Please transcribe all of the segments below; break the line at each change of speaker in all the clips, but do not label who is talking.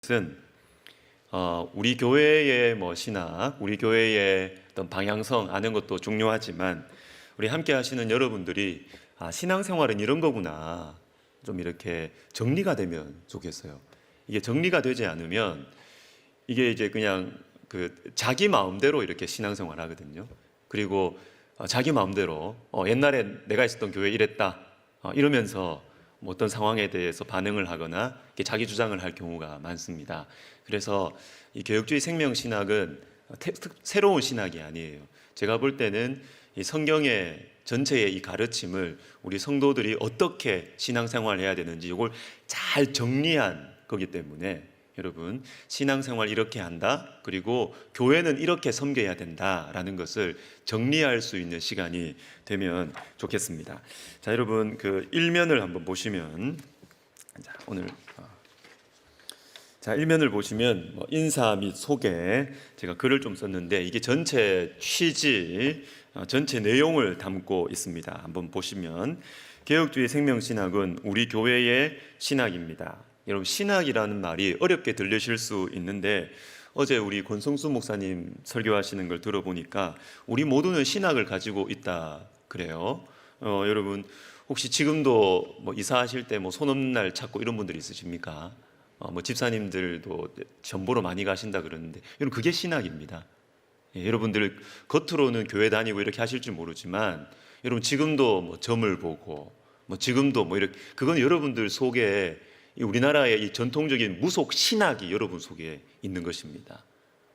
것은 우리 교회의 신학, 우리 교회의 어떤 방향성 아는 것도 중요하지만 우리 함께 하시는 여러분들이 신앙생활은 이런 거구나 좀 이렇게 정리가 되면 좋겠어요. 이게 정리가 되지 않으면 이게 이제 그냥 자기 마음대로 이렇게 신앙생활 하거든요. 그리고 자기 마음대로 옛날에 내가 있었던 교회 이랬다 이러면서 어떤 상황에 대해서 반응을 하거나 자기 주장을 할 경우가 많습니다. 그래서 이 개혁주의 생명신학은 새로운 신학이 아니에요. 제가 볼 때는 이 성경의 전체의 이 가르침을 우리 성도들이 어떻게 신앙생활을 해야 되는지 이걸 잘 정리한 거기 때문에 여러분, 신앙생활 이렇게 한다, 그리고 교회는 이렇게 섬겨야 된다라는 것을 정리할 수 있는 시간이 되면 좋겠습니다. 자, 여러분 일면을 한번 보시면 오늘 일면을 보시면 인사 및 소개, 제가 글을 좀 썼는데 이게 전체 취지, 전체 내용을 담고 있습니다. 한번 보시면 개혁주의 생명신학은 우리 교회의 신학입니다. 여러분, 신학이라는 말이 어렵게 들리실 수 있는데 어제 우리 권성수 목사님 설교하시는 걸 들어보니까 우리 모두는 신학을 가지고 있다 그래요. 여러분, 혹시 지금도 이사하실 때 손 없는 날 찾고 이런 분들이 있으십니까? 집사님들도 전보로 많이 가신다 그러는데 여러분, 그게 신학입니다. 여러분들 겉으로는 교회 다니고 이렇게 하실 줄 모르지만 여러분, 지금도 점을 보고 지금도 이렇게, 그건 여러분들 속에 우리나라의 이 전통적인 무속 신학이 여러분 속에 있는 것입니다.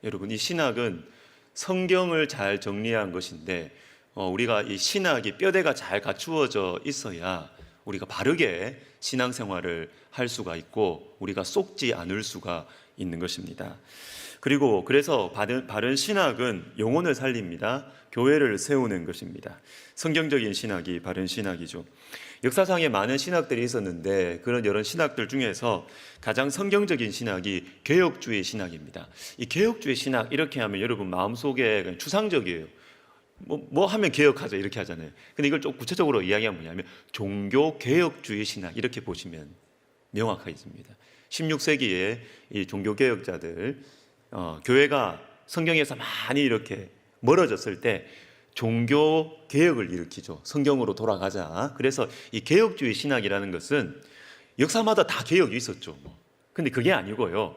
여러분, 이 신학은 성경을 잘 정리한 것인데 우리가 이 신학이 뼈대가 잘 갖추어져 있어야 우리가 바르게 신앙생활을 할 수가 있고 우리가 속지 않을 수가 있는 것입니다. 그리고 그래서 바른 신학은 영혼을 살립니다. 교회를 세우는 것입니다. 성경적인 신학이 바른 신학이죠. 역사상에 많은 신학들이 있었는데 그런 여러 신학들 중에서 가장 성경적인 신학이 개혁주의 신학입니다. 이 개혁주의 신학 이렇게 하면 여러분 마음속에 그냥 추상적이에요. 뭐 하면 개혁하자 이렇게 하잖아요. 근데 이걸 좀 구체적으로 이야기하면 뭐냐면 종교개혁주의 신학 이렇게 보시면 명확하게 있습니다. 16세기에 이 종교개혁자들 교회가 성경에서 많이 이렇게 멀어졌을 때 종교 개혁을 일으키죠. 성경으로 돌아가자. 그래서 이 개혁주의 신학이라는 것은 역사마다 다 개혁이 있었죠. 근데 그게 아니고요.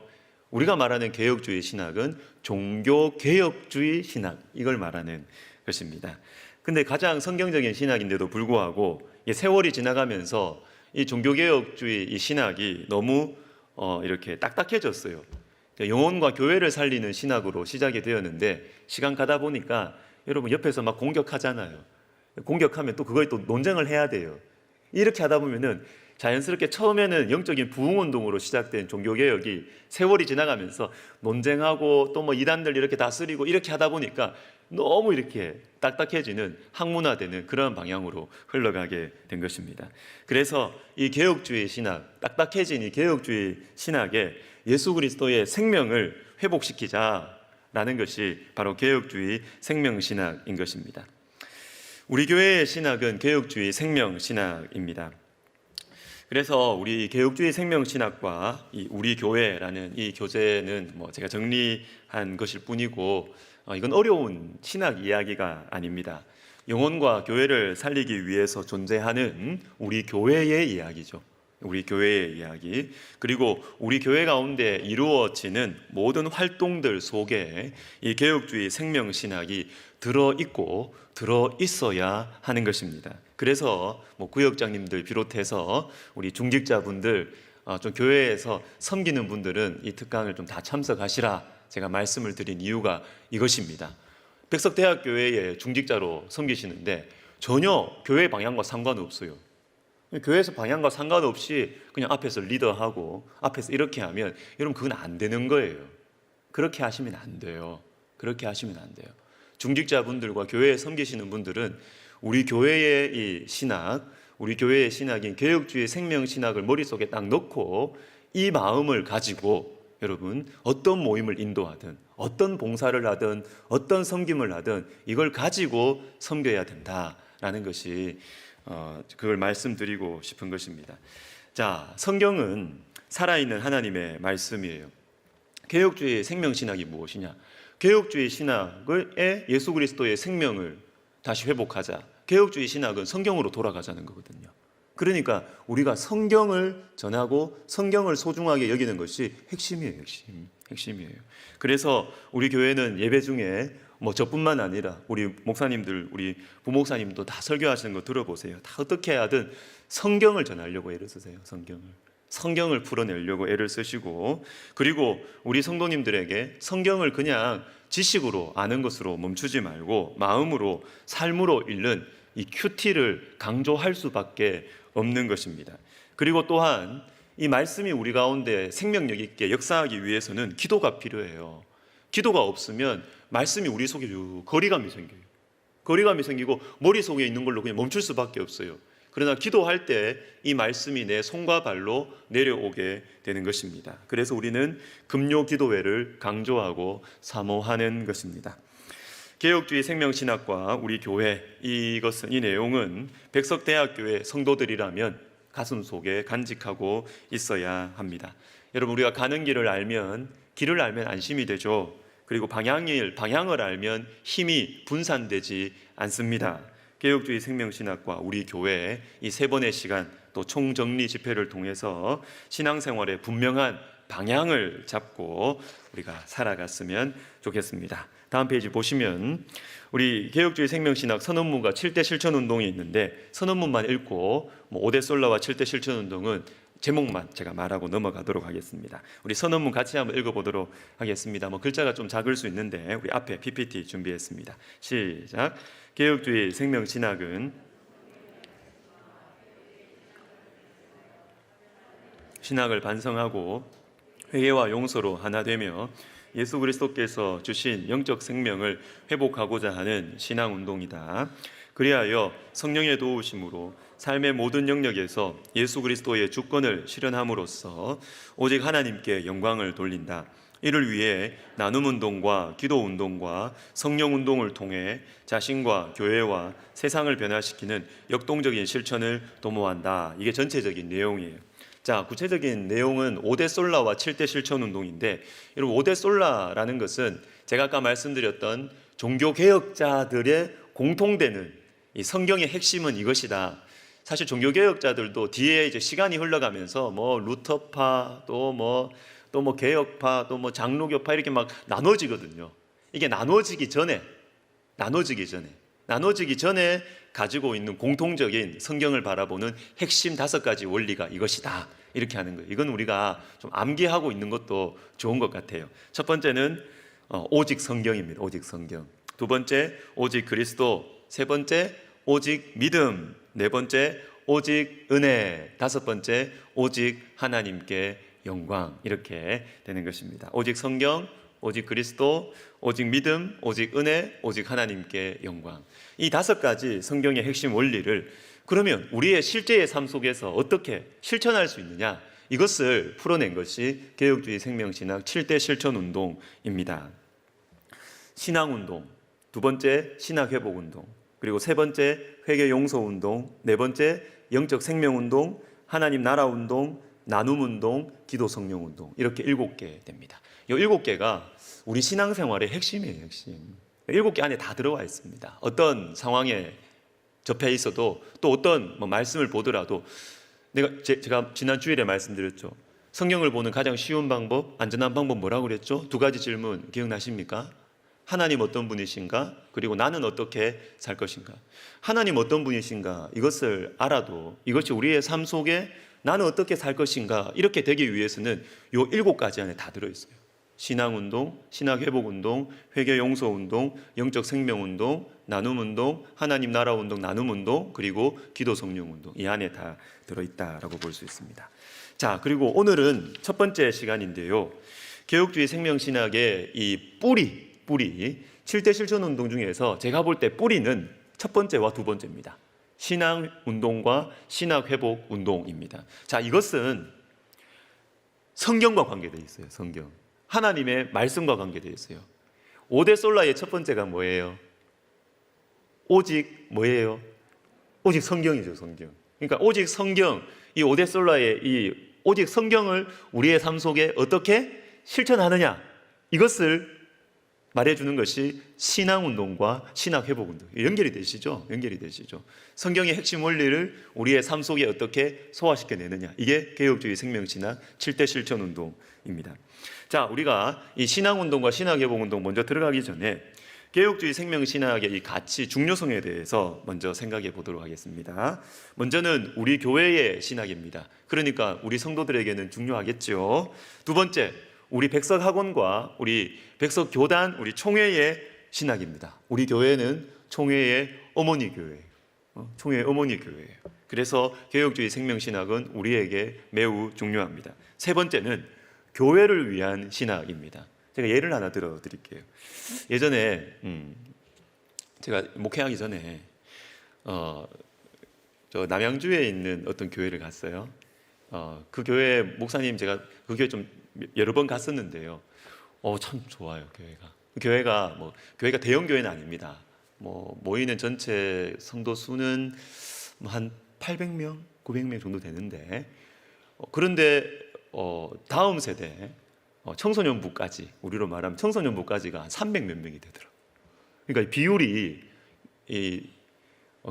우리가 말하는 개혁주의 신학은 종교 개혁주의 신학, 이걸 말하는 것입니다. 근데 가장 성경적인 신학인데도 불구하고 세월이 지나가면서 이 종교 개혁주의 이 신학이 너무 이렇게 딱딱해졌어요. 영혼과 교회를 살리는 신학으로 시작이 되었는데 시간 가다 보니까 여러분 옆에서 막 공격하잖아요. 공격하면 또 그거에 또 논쟁을 해야 돼요. 이렇게 하다 보면은 자연스럽게 처음에는 영적인 부흥운동으로 시작된 종교개혁이 세월이 지나가면서 논쟁하고 또 이단들 이렇게 다스리고 이렇게 하다 보니까 너무 이렇게 딱딱해지는 학문화되는 그런 방향으로 흘러가게 된 것입니다. 그래서 이 개혁주의 신학, 딱딱해진 이 개혁주의 신학에 예수 그리스도의 생명을 회복시키자라는 것이 바로 개혁주의 생명신학인 것입니다. 우리 교회의 신학은 개혁주의 생명신학입니다. 그래서 우리 개혁주의 생명신학과 이 우리 교회라는 이 교재는 제가 정리한 것일 뿐이고 이건 어려운 신학 이야기가 아닙니다. 영혼과 교회를 살리기 위해서 존재하는 우리 교회의 이야기죠. 우리 교회의 이야기, 그리고 우리 교회 가운데 이루어지는 모든 활동들 속에 이 개혁주의 생명신학이 들어있고 들어있어야 하는 것입니다. 그래서 구역장님들 비롯해서 우리 중직자분들, 좀 교회에서 섬기는 분들은 이 특강을 좀 다 참석하시라 제가 말씀을 드린 이유가 이것입니다. 백석대학교회의 중직자로 섬기시는데 전혀 교회 방향과 상관없어요. 교회에서 방향과 상관없이 그냥 앞에서 리더하고 앞에서 이렇게 하면 여러분, 그건 안 되는 거예요. 그렇게 하시면 안 돼요. 그렇게 하시면 안 돼요. 중직자분들과 교회에 섬기시는 분들은 우리 교회의 이 신학, 우리 교회의 신학인 개혁주의 생명신학을 머릿속에 딱 넣고 이 마음을 가지고 여러분, 어떤 모임을 인도하든 어떤 봉사를 하든 어떤 섬김을 하든 이걸 가지고 섬겨야 된다라는 것이 그걸 말씀드리고 싶은 것입니다. 자, 성경은 살아있는 하나님의 말씀이에요. 개혁주의 생명신학이 무엇이냐? 개혁주의 신학의 예수 그리스도의 생명을 다시 회복하자. 개혁주의 신학은 성경으로 돌아가자는 거거든요. 그러니까 우리가 성경을 전하고 성경을 소중하게 여기는 것이 핵심이에요. 핵심이에요. 그래서 우리 교회는 예배 중에 저뿐만 아니라 우리 목사님들, 우리 부목사님도 다 설교하시는 거 들어보세요. 다 어떻게 하든 성경을 전하려고 애를 쓰세요. 성경을 풀어내려고 애를 쓰시고, 그리고 우리 성도님들에게 성경을 그냥 지식으로 아는 것으로 멈추지 말고 마음으로, 삶으로 읽는 이 큐티를 강조할 수밖에 없는 것입니다. 그리고 또한 이 말씀이 우리 가운데 생명력 있게 역사하기 위해서는 기도가 필요해요. 기도가 없으면 말씀이 우리 속에 거리감이 생겨요. 거리감이 생기고 머릿속에 있는 걸로 그냥 멈출 수밖에 없어요. 그러나 기도할 때 이 말씀이 내 손과 발로 내려오게 되는 것입니다. 그래서 우리는 금요 기도회를 강조하고 사모하는 것입니다. 개혁주의 생명신학과 우리 교회, 이 내용은 백석대학교의 성도들이라면 가슴 속에 간직하고 있어야 합니다. 여러분, 우리가 가는 길을 알면 안심이 되죠. 그리고 방향을 알면 힘이 분산되지 않습니다. 개혁주의 생명신학과 우리 교회 이 3번의 시간, 또 총정리 집회를 통해서 신앙생활의 분명한 방향을 잡고 우리가 살아갔으면 좋겠습니다. 다음 페이지 보시면 우리 개혁주의 생명신학 선언문과 7대 실천운동이 있는데, 선언문만 읽고 5대 솔라와 7대 실천운동은 제목만 제가 말하고 넘어가도록 하겠습니다. 우리 선언문 같이 한번 읽어보도록 하겠습니다. 글자가 좀 작을 수 있는데 우리 앞에 PPT 준비했습니다. 시작. 개혁주의 생명신학은 신학을 반성하고 회개와 용서로 하나 되며 예수 그리스도께서 주신 영적 생명을 회복하고자 하는 신앙운동이다. 그리하여 성령의 도우심으로 삶의 모든 영역에서 예수 그리스도의 주권을 실현함으로써 오직 하나님께 영광을 돌린다. 이를 위해 나눔운동과 기도운동과 성령운동을 통해 자신과 교회와 세상을 변화시키는 역동적인 실천을 도모한다. 이게 전체적인 내용이에요. 자, 구체적인 내용은 5대 솔라와 7대 실천운동인데, 여러분 5대 솔라라는 것은 제가 아까 말씀드렸던 종교개혁자들의 공통되는 이 성경의 핵심은 이것이다. 사실 종교개혁자들도 뒤에 이제 시간이 흘러가면서 루터파 또 개혁파 또 장로교파 이렇게 막 나눠지거든요. 이게 나눠지기 전에 가지고 있는 공통적인 성경을 바라보는 핵심 5가지 원리가 이것이다. 이렇게 하는 거예요. 이건 우리가 좀 암기하고 있는 것도 좋은 것 같아요. 첫 번째는 오직 성경입니다. 오직 성경. 두 번째, 오직 그리스도. 세 번째, 오직 믿음. 네 번째, 오직 은혜. 다섯 번째, 오직 하나님께 영광. 이렇게 되는 것입니다. 오직 성경, 오직 그리스도, 오직 믿음, 오직 은혜, 오직 하나님께 영광. 이 5가지 성경의 핵심 원리를 그러면 우리의 실제의 삶 속에서 어떻게 실천할 수 있느냐, 이것을 풀어낸 것이 개혁주의 생명신학 7대 실천운동입니다. 신앙운동, 두 번째 신학회복운동, 그리고 세 번째 회개용서운동, 네 번째 영적 생명운동, 하나님 나라운동, 나눔운동, 기도성령운동, 이렇게 7개 됩니다. 이 7개가 우리 신앙생활의 핵심이에요. 핵심. 7개 안에 다 들어와 있습니다. 어떤 상황에 접해 있어도, 또 어떤 말씀을 보더라도, 제가 지난 주일에 말씀드렸죠. 성경을 보는 가장 쉬운 방법, 안전한 방법 뭐라고 그랬죠? 2가지 질문 기억나십니까? 하나님 어떤 분이신가? 그리고 나는 어떻게 살 것인가? 하나님 어떤 분이신가? 이것을 알아도 이것이 우리의 삶 속에 나는 어떻게 살 것인가? 이렇게 되기 위해서는 이 7가지 안에 다 들어있어요. 신앙운동, 신학회복운동, 회개용서운동, 영적 생명운동, 나눔운동, 하나님 나라운동, 나눔운동, 그리고 기도성령운동, 이 안에 다 들어있다라고 볼 수 있습니다. 자, 그리고 오늘은 첫 번째 시간인데요, 개혁주의 생명신학의 이 뿌리 7대 실천운동 중에서 제가 볼 때 뿌리는 첫 번째와 두 번째입니다. 신앙운동과 신학회복운동입니다. 자, 이것은 성경과 관계되어 있어요. 성경, 하나님의 말씀과 관계되어 있어요. 5대 솔라의 첫 번째가 뭐예요? 오직 뭐예요? 오직 성경이죠. 성경. 그러니까 오직 성경, 이 5대 솔라의 이 오직 성경을 우리의 삶 속에 어떻게 실천하느냐, 이것을 말해주는 것이 신앙운동과 신학회복운동. 연결이 되시죠? 연결이 되시죠? 성경의 핵심 원리를 우리의 삶 속에 어떻게 소화시켜내느냐, 이게 개혁주의 생명신학 7대 실천운동입니다. 자, 우리가 이 신앙운동과 신학회복운동 먼저 들어가기 전에 개혁주의 생명신학의 이 가치, 중요성에 대해서 먼저 생각해 보도록 하겠습니다. 먼저는 우리 교회의 신학입니다. 그러니까 우리 성도들에게는 중요하겠죠. 두 번째, 우리 백석학원과 우리 백석교단, 우리 총회의 신학입니다. 우리 교회는 총회의 어머니 교회예요. 총회의 어머니 교회예요. 그래서 개혁주의 생명신학은 우리에게 매우 중요합니다. 세 번째는 교회를 위한 신학입니다. 제가 예를 하나 들어드릴게요. 예전에 제가 목회하기 전에 저 남양주에 있는 어떤 교회를 갔어요. 그 교회 목사님, 제가 그 교회 좀 여러 번 갔었는데요. 참 좋아요, 교회가. 교회가 대형 교회는 아닙니다. 모이는 전체 성도 수는 한 800명, 900명 정도 되는데, 그런데 다음 세대 청소년부까지, 우리로 말하면 청소년부까지가 한 300몇 명이 되더라고요. 그러니까 비율이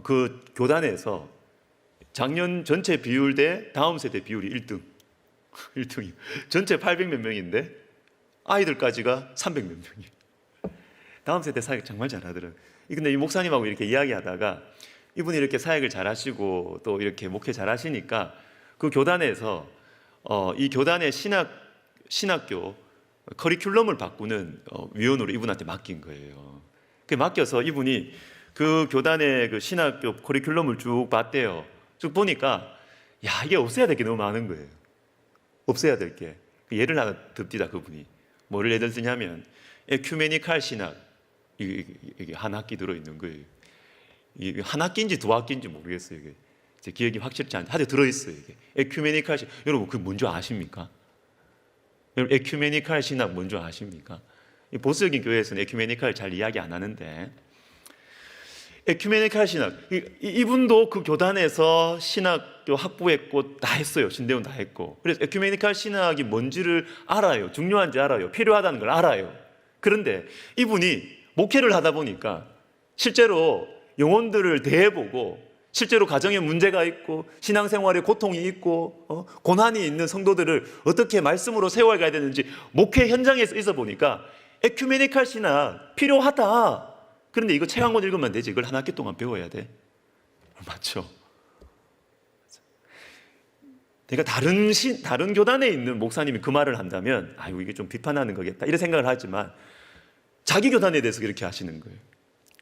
그 교단에서 작년 전체 비율 대 다음 세대 비율이 1등. 1등이 전체 800몇 명인데 아이들까지가 300몇 명이. 다음 세대 사역 정말 잘하더라고요. 근데 이 목사님하고 이렇게 이야기하다가 이분이 이렇게 사역을 잘하시고 또 이렇게 목회 잘하시니까 그 교단에서 이 교단의 신학교 커리큘럼을 바꾸는 위원으로 이분한테 맡긴 거예요. 그 맡겨서 이분이 그 교단의 그 신학교 커리큘럼을 쭉 봤대요. 쭉 보니까 이게 없애야 될 게 너무 많은 거예요. 없애야 될 게. 예를 하나 듭디다. 그분이 뭐를 예를 드냐면 에큐메니칼 신학, 이게 한 학기 들어있는 거예요. 이게 한 학기인지 두 학기인지 모르겠어요. 이게 제 기억이 확실치 않은데 하여튼 들어있어요. 이게 에큐메니칼 신학. 여러분 그게 뭔지 아십니까? 여러분 에큐메니칼 신학 뭔지 아십니까? 보수적인 교회에서는 에큐메니칼 잘 이야기 안 하는데, 에큐메니칼 신학, 이분도 그 교단에서 신학교 학부했고 다 했어요. 신대원 다 했고. 그래서 에큐메니칼 신학이 뭔지를 알아요. 중요한지 알아요. 필요하다는 걸 알아요. 그런데 이분이 목회를 하다 보니까 실제로 영혼들을 대해보고, 실제로 가정에 문제가 있고 신앙생활에 고통이 있고 고난이 있는 성도들을 어떻게 말씀으로 세워가야 되는지 목회 현장에서 있어 보니까 에큐메니칼 신학 필요하다. 그런데 이거 책 한 권 읽으면 되지, 이걸 한 학기 동안 배워야 돼? 맞죠? 내가 다른 교단에 있는 목사님이 그 말을 한다면 이게 좀 비판하는 거겠다 이런 생각을 하지만 자기 교단에 대해서 그렇게 하시는 거예요.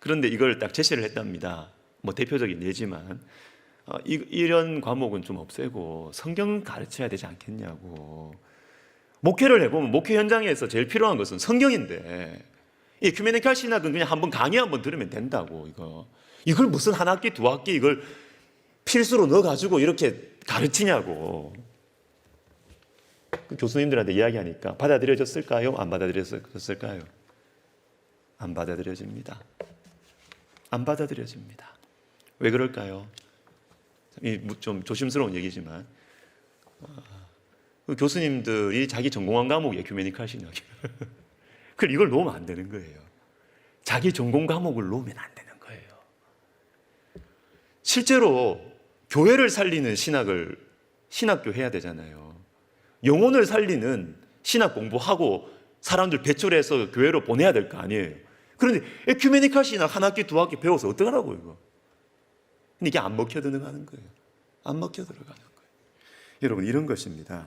그런데 이걸 딱 제시를 했답니다. 대표적인 예지만 이런 과목은 좀 없애고 성경 가르쳐야 되지 않겠냐고. 목회를 해보면 목회 현장에서 제일 필요한 것은 성경인데, 이 에큐메니칼 신학은 그냥 한번 강의 한번 들으면 된다고. 이걸 무슨 한 학기 두 학기 이걸 필수로 넣어가지고 이렇게 가르치냐고. 그 교수님들한테 이야기하니까 받아들여졌을까요? 안 받아들여졌을까요? 안 받아들여집니다. 안 받아들여집니다. 왜 그럴까요? 좀 조심스러운 얘기지만 그 교수님들이 자기 전공한 과목이 에큐메니칼 신학이에요. 그럼 이걸 놓으면 안 되는 거예요. 자기 전공 과목을 놓으면 안 되는 거예요. 실제로 교회를 살리는 신학교 해야 되잖아요. 영혼을 살리는 신학 공부하고 사람들 배출해서 교회로 보내야 될 거 아니에요. 그런데 에큐메니칼 신학 한 학기 두 학기 배워서 어떡하라고 이거. 근데 이게 안 먹혀 들어가는 거예요. 안 먹혀 들어가는 거예요. 여러분, 이런 것입니다.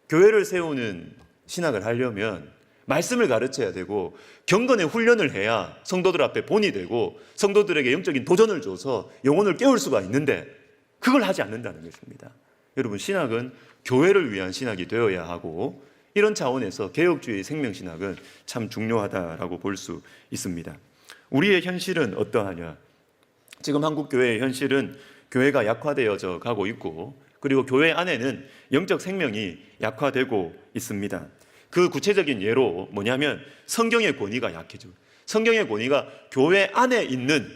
교회를 세우는 신학을 하려면 말씀을 가르쳐야 되고 경건의 훈련을 해야 성도들 앞에 본이 되고 성도들에게 영적인 도전을 줘서 영혼을 깨울 수가 있는데 그걸 하지 않는다는 것입니다. 여러분, 신학은 교회를 위한 신학이 되어야 하고 이런 차원에서 개혁주의 생명신학은 참 중요하다라고 볼 수 있습니다. 우리의 현실은 어떠하냐? 지금 한국 교회의 현실은 교회가 약화되어져 가고 있고 그리고 교회 안에는 영적 생명이 약화되고 있습니다. 그 구체적인 예로 뭐냐면 성경의 권위가 약해지고, 성경의 권위가 교회 안에 있는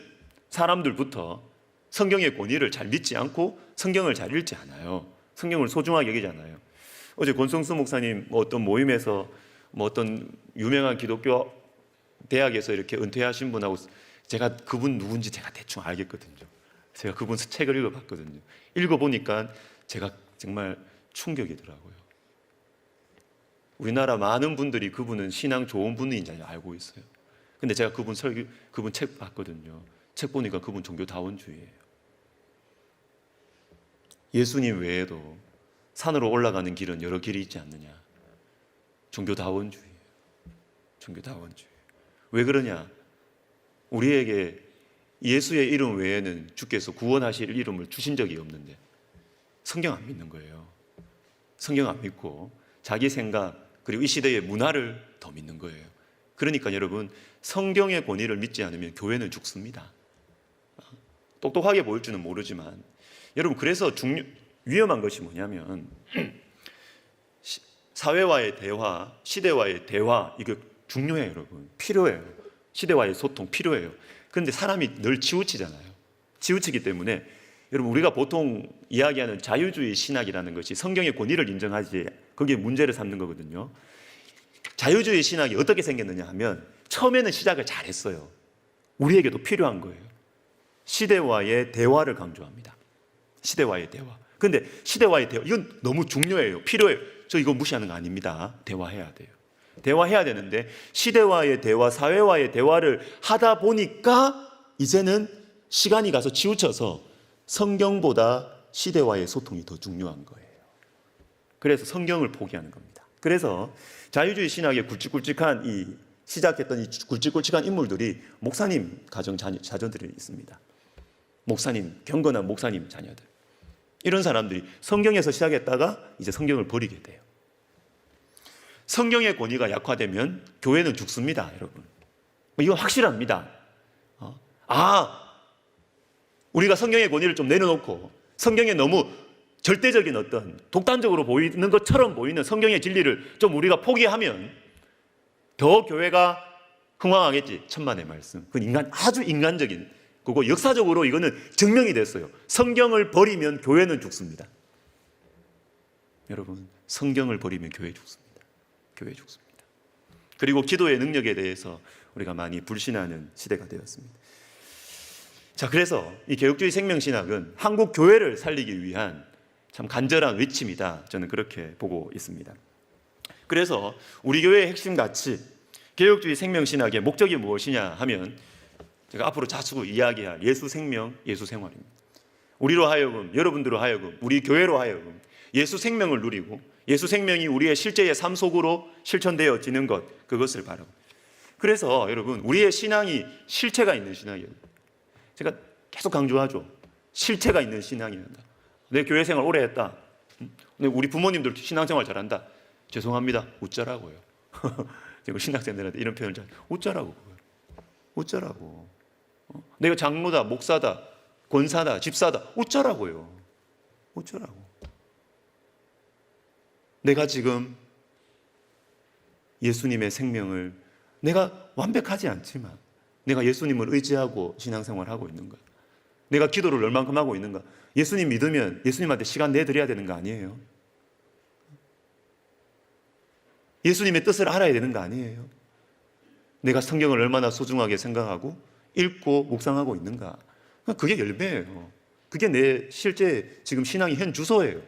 사람들부터 성경의 권위를 잘 믿지 않고 성경을 잘 읽지 않아요. 성경을 소중하게 여기지 않아요. 어제 권성수 목사님 어떤 모임에서 뭐 어떤 유명한 기독교 대학에서 이렇게 은퇴하신 분하고 제가 그분 누군지 제가 대충 알겠거든요. 제가 그분 책을 읽어봤거든요. 읽어보니까 제가 정말 충격이더라고요. 우리나라 많은 분들이 그분은 신앙 좋은 분인지 알고 있어요. 근데 제가 그분 책 봤거든요. 책 보니까 그분 종교다원주의예요. 예수님 외에도 산으로 올라가는 길은 여러 길이 있지 않느냐. 종교다원주의예요. 종교다원주의. 왜 그러냐? 우리에게 예수의 이름 외에는 주께서 구원하실 이름을 주신 적이 없는데 성경 안 믿는 거예요. 성경 안 믿고 자기 생각 그리고 이 시대의 문화를 더 믿는 거예요. 그러니까 여러분, 성경의 권위를 믿지 않으면 교회는 죽습니다. 똑똑하게 보일 줄은 모르지만 여러분, 그래서 위험한 것이 뭐냐면 사회와의 대화, 시대와의 대화, 이거 중요해요. 여러분, 필요해요. 시대와의 소통 필요해요. 그런데 사람이 늘 치우치잖아요. 치우치기 때문에 여러분, 우리가 보통 이야기하는 자유주의 신학이라는 것이 성경의 권위를 인정하지, 거기에 문제를 삼는 거거든요. 자유주의 신학이 어떻게 생겼느냐 하면 처음에는 시작을 잘했어요. 우리에게도 필요한 거예요. 시대와의 대화를 강조합니다. 시대와의 대화. 그런데 시대와의 대화, 이건 너무 중요해요. 필요해요. 저 이거 무시하는 거 아닙니다. 대화해야 돼요. 대화해야 되는데 시대와의 대화, 사회와의 대화를 하다 보니까 이제는 시간이 가서 치우쳐서 성경보다 시대와의 소통이 더 중요한 거예요. 그래서 성경을 포기하는 겁니다. 그래서 자유주의 신학의 굵직굵직한 시작했던 이 굵직굵직한 인물들이 목사님 가정 자녀들이 있습니다. 목사님, 경건한 목사님 자녀들. 이런 사람들이 성경에서 시작했다가 이제 성경을 버리게 돼요. 성경의 권위가 약화되면 교회는 죽습니다, 여러분. 이건 확실합니다. 우리가 성경의 권위를 좀 내려놓고 성경에 너무 절대적인 어떤 독단적으로 보이는 것처럼 보이는 성경의 진리를 좀 우리가 포기하면 더 교회가 흥왕하겠지. 천만의 말씀. 그건 아주 인간적인 그거, 역사적으로 이거는 증명이 됐어요. 성경을 버리면 교회는 죽습니다. 여러분, 성경을 버리면 교회 죽습니다. 교회 죽습니다. 그리고 기도의 능력에 대해서 우리가 많이 불신하는 시대가 되었습니다. 자, 그래서 이 개혁주의 생명신학은 한국 교회를 살리기 위한 참 간절한 외침이다. 저는 그렇게 보고 있습니다. 그래서 우리 교회의 핵심 가치, 개혁주의 생명신학의 목적이 무엇이냐 하면 제가 앞으로 자주 이야기할 예수 생명, 예수 생활입니다. 우리로 하여금, 여러분들로 하여금, 우리 교회로 하여금 예수 생명을 누리고 예수 생명이 우리의 실제의 삶 속으로 실천되어지는 것, 그것을 바라고. 그래서 여러분, 우리의 신앙이 실체가 있는 신앙이에요. 제가 계속 강조하죠. 실체가 있는 신앙이란다. 내 교회 생활 오래 했다. 근데 우리 부모님들 신앙생활 잘한다. 죄송합니다. 웃자라고요. 제가 신학생들한테 이런 표현을 잘, 웃자라고. 웃자라고. 내가 장로다, 목사다, 권사다, 집사다. 웃자라고요. 웃자라고. 내가 지금 예수님의 생명을, 내가 완벽하지 않지만 내가 예수님을 의지하고 신앙생활을 하고 있는가? 내가 기도를 얼만큼 하고 있는가? 예수님 믿으면 예수님한테 시간 내드려야 되는 거 아니에요? 예수님의 뜻을 알아야 되는 거 아니에요? 내가 성경을 얼마나 소중하게 생각하고 읽고 묵상하고 있는가? 그게 열매예요. 그게 내 실제 지금 신앙의 현 주소예요.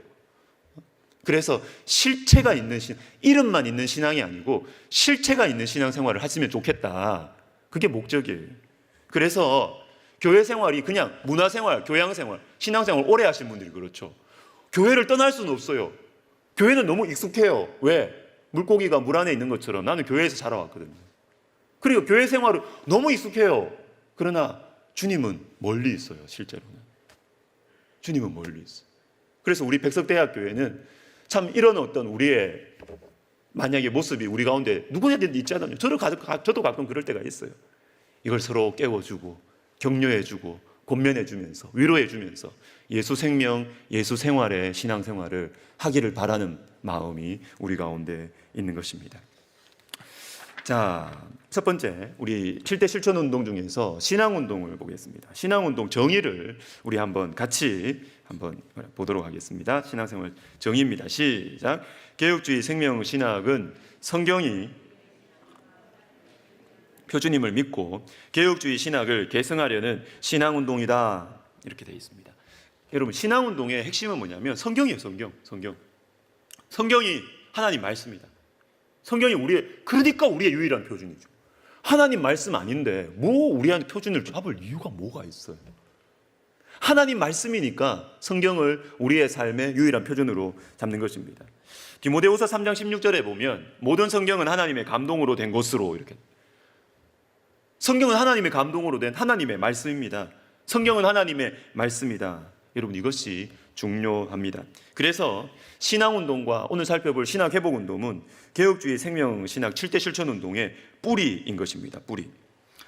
그래서 실체가 있는 신앙, 이름만 있는 신앙이 아니고 실체가 있는 신앙생활을 하시면 좋겠다. 그게 목적이에요. 그래서 교회 생활이 그냥 문화생활, 교양생활, 신앙생활 오래 하신 분들이 그렇죠. 교회를 떠날 수는 없어요. 교회는 너무 익숙해요. 왜? 물고기가 물 안에 있는 것처럼 나는 교회에서 자라왔거든요. 그리고 교회 생활은 너무 익숙해요. 그러나 주님은 멀리 있어요. 실제로는. 주님은 멀리 있어요. 그래서 우리 백석대학교회는 참 이런 어떤 우리의 만약에 모습이 우리 가운데 누구에게든 있잖아요. 저도 가끔 그럴 때가 있어요. 이걸 서로 깨워주고 격려해주고 권면해주면서 위로해주면서 예수 생명, 예수 생활의 신앙생활을 하기를 바라는 마음이 우리 가운데 있는 것입니다. 자, 첫 번째 우리 7대 실천 운동 중에서 신앙 운동을 보겠습니다. 신앙 운동 정의를 우리 한번 같이 보도록 하겠습니다. 신앙생활 정의입니다. 시작. 개혁주의 생명신학은 성경이 표주님을 믿고 개혁주의 신학을 계승하려는 신앙 운동이다. 이렇게 되어 있습니다. 여러분, 신앙 운동의 핵심은 뭐냐면 성경이에요. 성경이 하나님 말씀이다. 성경이 그러니까 우리의 유일한 표준이죠. 하나님 말씀 아닌데 우리한테 표준을 잡을 이유가 뭐가 있어요? 하나님 말씀이니까 성경을 우리의 삶의 유일한 표준으로 잡는 것입니다. 디모데후서 3장 16절에 보면 모든 성경은 하나님의 감동으로 된 것으로 이렇게. 성경은 하나님의 감동으로 된 하나님의 말씀입니다. 성경은 하나님의 말씀이다. 여러분, 이것이 중요합니다. 그래서 신앙운동과 오늘 살펴볼 신학회복운동은 개혁주의 생명신학 7대 실천운동의 뿌리인 것입니다. 뿌리.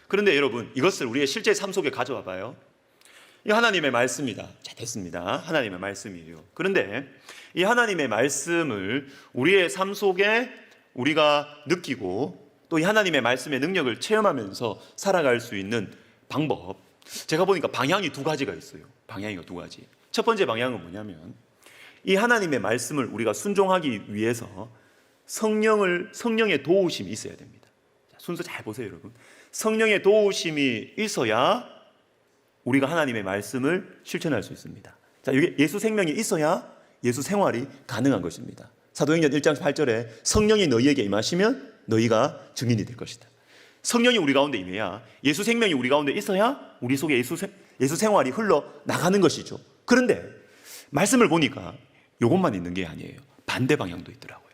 그런데 여러분, 이것을 우리의 실제 삶 속에 가져와 봐요. 이 하나님의 말씀이다. 자, 됐습니다. 하나님의 말씀이에요. 그런데 이 하나님의 말씀을 우리의 삶 속에 우리가 느끼고 또 이 하나님의 말씀의 능력을 체험하면서 살아갈 수 있는 방법, 제가 보니까 방향이 두 가지가 있어요. 방향이 두 가지. 첫 번째 방향은 뭐냐면 이 하나님의 말씀을 우리가 순종하기 위해서 성령의 도우심이 있어야 됩니다. 자, 순서 잘 보세요, 여러분. 성령의 도우심이 있어야 우리가 하나님의 말씀을 실천할 수 있습니다. 자, 이게 예수 생명이 있어야 예수 생활이 가능한 것입니다. 사도행전 1장 8절에 성령이 너희에게 임하시면 너희가 증인이 될 것이다. 성령이 우리 가운데 임해야, 예수 생명이 우리 가운데 있어야 우리 속에 예수 생활이 흘러나가는 것이죠. 그런데 말씀을 보니까 이것만 있는 게 아니에요. 반대 방향도 있더라고요.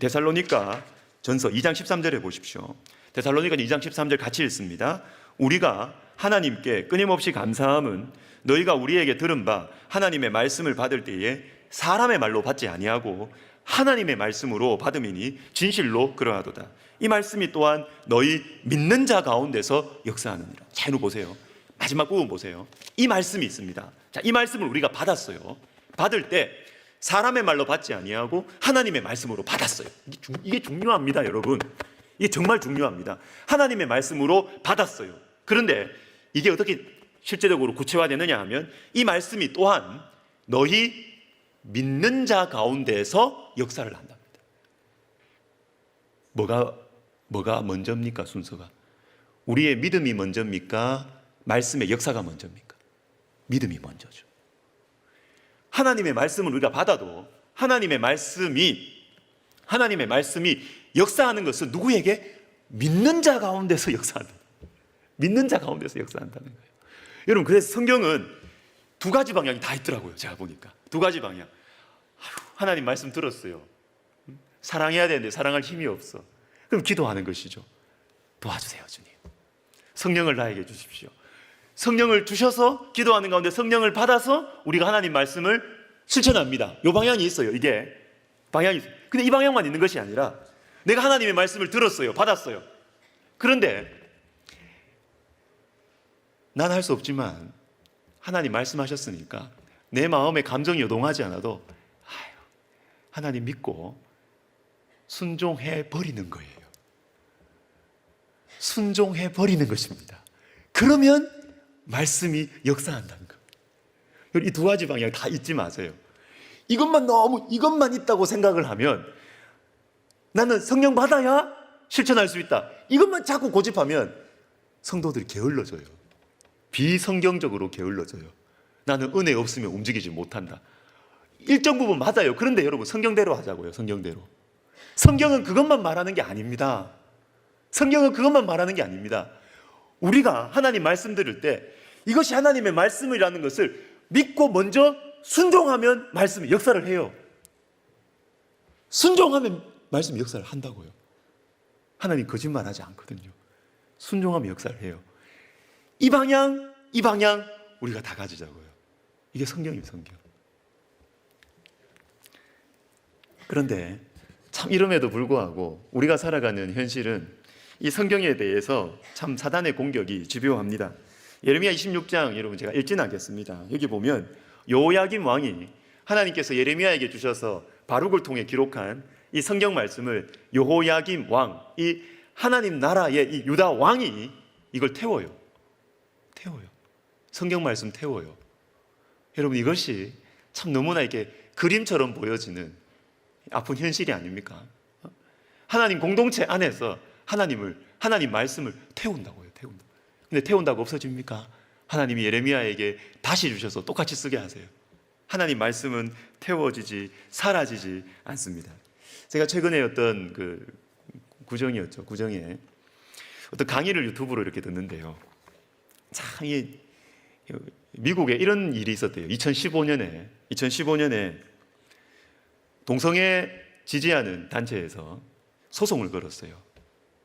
데살로니가 전서 2장 13절에 보십시오. 데살로니가 2장 13절 같이 읽습니다. 우리가 하나님께 끊임없이 감사함은 너희가 우리에게 들은 바 하나님의 말씀을 받을 때에 사람의 말로 받지 아니하고 하나님의 말씀으로 받음이니 진실로 그러하도다. 이 말씀이 또한 너희 믿는 자 가운데서 역사하느니라. 잘 보세요. 마지막 부분 보세요. 이 말씀이 있습니다. 자, 이 말씀을 우리가 받았어요. 받을 때 사람의 말로 받지 아니하고 하나님의 말씀으로 받았어요. 이게 중요합니다, 여러분. 이게 정말 중요합니다. 하나님의 말씀으로 받았어요. 그런데 이게 어떻게 실제적으로 구체화되느냐 하면 이 말씀이 또한 너희 믿는 자 가운데서 역사를 한답니다. 뭐가 먼저입니까? 순서가 우리의 믿음이 먼저입니까? 말씀의 역사가 먼저입니까? 믿음이 먼저죠. 하나님의 말씀을 우리가 받아도 하나님의 말씀이 역사하는 것은 누구에게? 믿는 자 가운데서 역사한다. 믿는 자 가운데서 역사한다는 거예요. 여러분, 그래서 성경은 두 가지 방향이 다 있더라고요. 제가 보니까 두 가지 방향. 하나님 말씀 들었어요. 사랑해야 되는데 사랑할 힘이 없어. 그럼 기도하는 것이죠. 도와주세요, 주님. 성령을 나에게 주십시오. 성령을 주셔서 기도하는 가운데 성령을 받아서 우리가 하나님 말씀을 실천합니다. 이 방향이 있어요. 이게 방향이 있어요. 근데 이 방향만 있는 것이 아니라 내가 하나님의 말씀을 들었어요. 받았어요. 그런데 난 할 수 없지만 하나님 말씀하셨으니까 내 마음에 감정이 요동하지 않아도 하나님 믿고 순종해 버리는 거예요. 순종해 버리는 것입니다. 그러면 말씀이 역사한다는 거예요. 이 두 가지 방향 다 잊지 마세요. 이것만 있다고 생각을 하면 나는 성령 받아야 실천할 수 있다. 이것만 자꾸 고집하면 성도들이 게을러져요. 비성경적으로 게을러져요. 나는 은혜 없으면 움직이지 못한다. 일정 부분 맞아요. 그런데 여러분, 성경대로 하자고요. 성경대로. 성경은 그것만 말하는 게 아닙니다. 성경은 그것만 말하는 게 아닙니다. 우리가 하나님 말씀 들을 때 이것이 하나님의 말씀이라는 것을 믿고 먼저 순종하면 말씀이 역사를 해요. 순종하면 말씀이 역사를 한다고요. 하나님 거짓말하지 않거든요. 순종하면 역사를 해요. 이 방향 우리가 다 가지자고요. 이게 성경입니다. 성경. 그런데 참 이름에도 불구하고 우리가 살아가는 현실은 이 성경에 대해서 참 사단의 공격이 집요합니다. 예레미야 26장 여러분 제가 읽지는 않겠습니다. 여기 보면 여호야김 왕이 하나님께서 예레미야에게 주셔서 바룩을 통해 기록한 이 성경 말씀을 여호야김 왕, 이 하나님 나라의 이 유다 왕이 이걸 태워요. 성경 말씀 태워요. 여러분, 이것이 참 너무나 이렇게 그림처럼 보여지는 아픈 현실이 아닙니까? 하나님 공동체 안에서 하나님 말씀을 태운다고요. 근데 태운다고 없어집니까? 하나님이 예레미야에게 다시 주셔서 똑같이 쓰게 하세요. 하나님 말씀은 태워지지 사라지지 않습니다. 제가 최근에 어떤 구정에 어떤 강의를 유튜브로 이렇게 듣는데요. 참 미국에 이런 일이 있었대요. 2015년에 동성애 지지하는 단체에서 소송을 걸었어요.